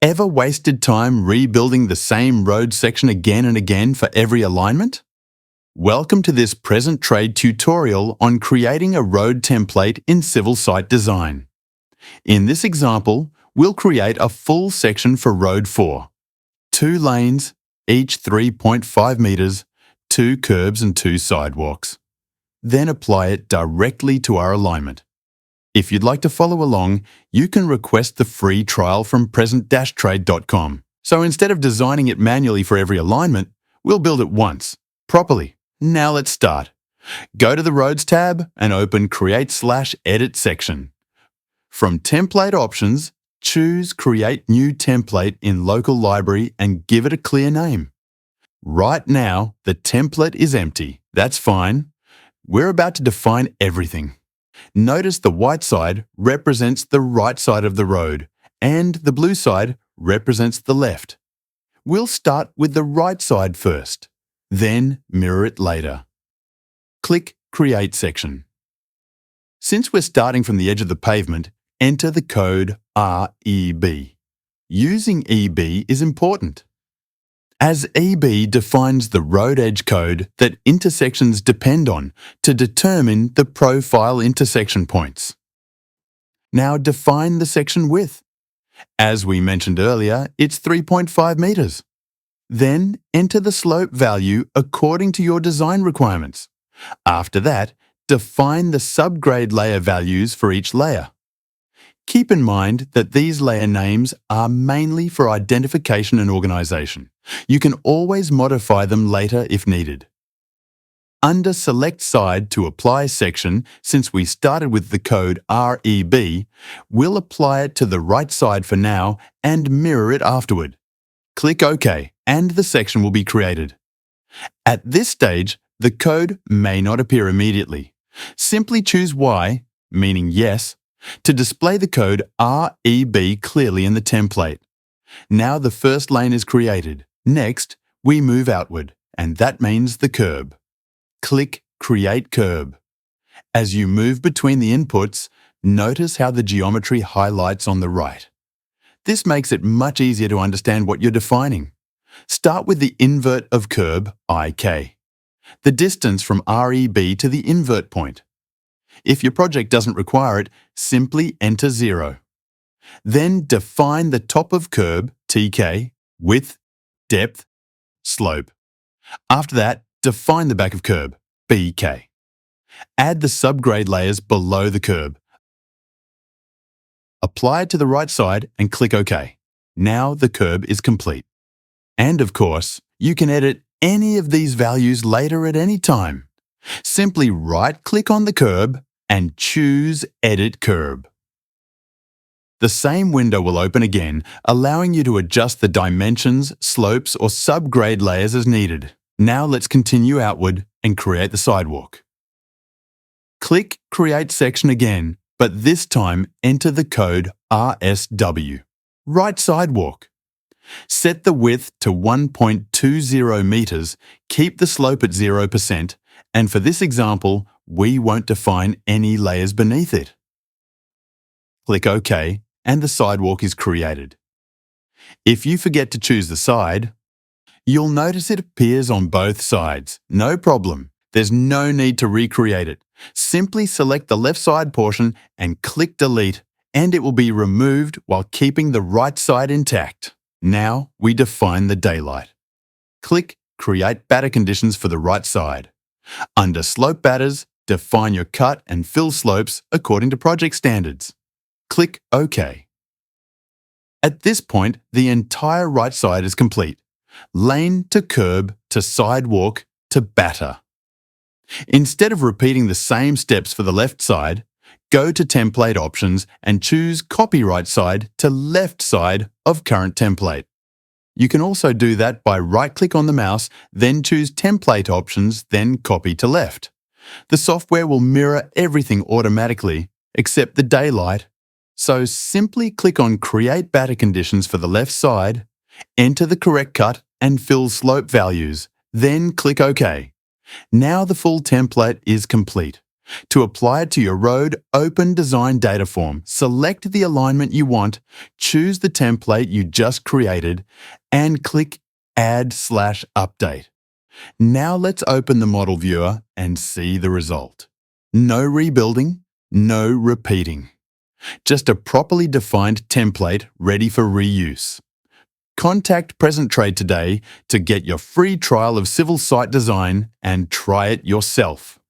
Ever wasted time rebuilding the same road section again and again for every alignment? Welcome to this present trade tutorial on creating a road template in civil site design. In this example, we'll create a full section for Road 4. 2 lanes, each 3.5 metres, 2 curbs and 2 sidewalks. Then apply it directly to our alignment. If you'd like to follow along, you can request the free trial from present-trade.com. So instead of designing it manually for every alignment, we'll build it once, properly. Now let's start. Go to the Roads tab and open Create/Edit section. From Template Options, choose Create New Template in Local Library and give it a clear name. Right now, the template is empty. That's fine. We're about to define everything. Notice the white side represents the right side of the road and the blue side represents the left. We'll start with the right side first, then mirror it later. Click Create section. Since we're starting from the edge of the pavement, enter the code REB. Using EB is important, as EB defines the road edge code that intersections depend on to determine the profile intersection points. Now define the section width. As we mentioned earlier, it's 3.5 metres. Then enter the slope value according to your design requirements. After that, define the subgrade layer values for each layer. Keep in mind that these layer names are mainly for identification and organisation. You can always modify them later if needed. Under Select Side to apply section, since we started with the code REB, we'll apply it to the right side for now and mirror it afterward. Click OK and the section will be created. At this stage, the code may not appear immediately. Simply choose Y, meaning yes, to display the code REB clearly in the template. Now the first lane is created. Next, we move outward, and that means the curb. Click Create Curb. As you move between the inputs, notice how the geometry highlights on the right. This makes it much easier to understand what you're defining. Start with the invert of curb, IK, the distance from REB to the invert point. If your project doesn't require it, simply enter 0. Then define the top of curb, TK, width, depth, slope. After that, define the back of curb, BK. Add the subgrade layers below the curb. Apply it to the right side and click OK. Now the curb is complete. And of course, you can edit any of these values later at any time. Simply right-click on the curb and choose Edit Curb. The same window will open again, allowing you to adjust the dimensions, slopes, or subgrade layers as needed. Now let's continue outward and create the sidewalk. Click Create Section again, but this time enter the code RSW, Right Sidewalk. Set the width to 1.20 metres, keep the slope at 0%, and for this example, we won't define any layers beneath it. Click OK, and the sidewalk is created. If you forget to choose the side, you'll notice it appears on both sides. No problem. There's no need to recreate it. Simply select the left side portion and click Delete, and it will be removed while keeping the right side intact. Now we define the daylight. Click Create Batter Conditions for the right side. Under Slope Batters, define your cut and fill slopes according to project standards. Click OK. At this point, the entire right side is complete. Lane to curb to sidewalk to batter. Instead of repeating the same steps for the left side, go to Template Options and choose Copy Right Side to Left Side of Current Template. You can also do that by right-click on the mouse, then choose Template Options, then Copy to Left. The software will mirror everything automatically, except the daylight. So simply click on Create Batter Conditions for the left side, enter the correct cut and fill slope values, then click OK. Now the full template is complete. To apply it to your road, open Design Data Form, select the alignment you want, choose the template you just created, and click Add/Update. Now let's open the model viewer and see the result. No rebuilding, no repeating. Just a properly defined template ready for reuse. Contact Present Trade today to get your free trial of civil site design and try it yourself.